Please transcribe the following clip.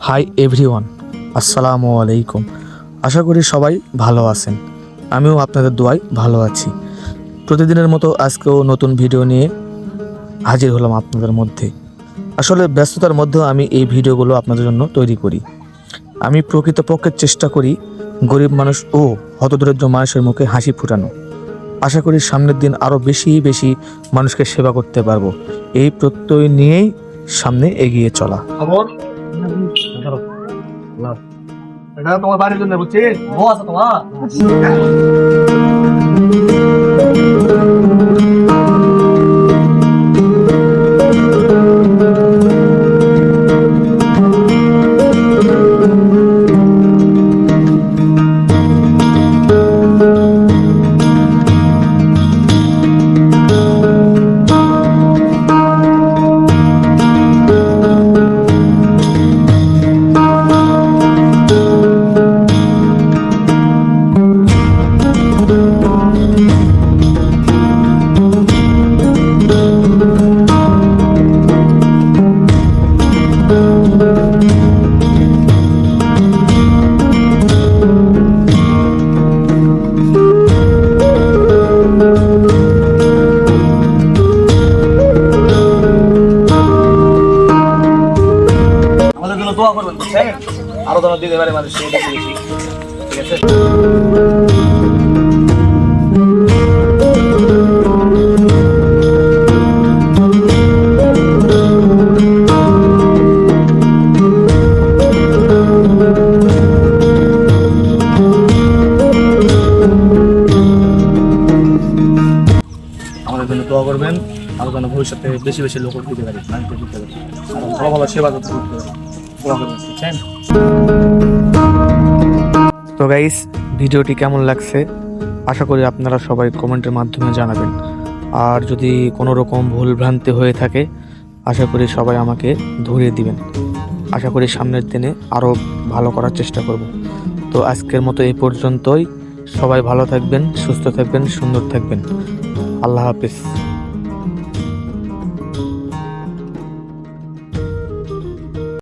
Hi everyone, আসসালামু আলাইকুম। আশা করি সবাই ভালো আছেন। আমিও আপনাদের দোয়ায় ভালো আছি। প্রতিদিনের মতো আজকেও নতুন ভিডিও নিয়ে হাজির হলাম আপনাদের মধ্যে। আসলে ব্যস্ততার মধ্যেও আমি এই ভিডিওগুলো আপনাদের জন্য তৈরি করি। আমি প্রকৃতপক্ষে চেষ্টা করি গরিব মানুষ ও হতদরিদ্র মানুষের মুখে হাসি ফুটানো। আশা করি সামনের দিন আরও বেশি বেশি মানুষকে সেবা করতে পারবো, এই প্রত্যয় নিয়েই সামনে এগিয়ে চলা। খবর এটা তোমার বাড়ির জন্য বুঝছি ও আছে তোমার আমাদের জন্য দোয়া করবেন বুঝছেন আরো যেন দিতে পারে মানুষ বেশি বেশি ঠিক আছে আমাদের জন্য দোয়া করবেন আরো যেন ভবিষ্যতে বেশি বেশি লোক দিতে পারি মানুষকে দিতে পারি আর ভালো ভালো সেবা করতে পারি দোয়া করবেন বুঝছেন। তো গাইস, ভিডিওটি কেমন লাগছে আশা করি আপনারা সবাই কমেন্টের মাধ্যমে জানাবেন। আর যদি কোনো রকম ভুলভ্রান্তি হয়ে থাকে আশা করি সবাই আমাকে ধরিয়ে দিবেন। আশা করি সামনের দিনে আরও ভালো করার চেষ্টা করব। তো আজকের মতো এই পর্যন্তই। সবাই ভালো থাকবেন, সুস্থ থাকবেন, সুন্দর থাকবেন। আল্লাহ হাফিজ।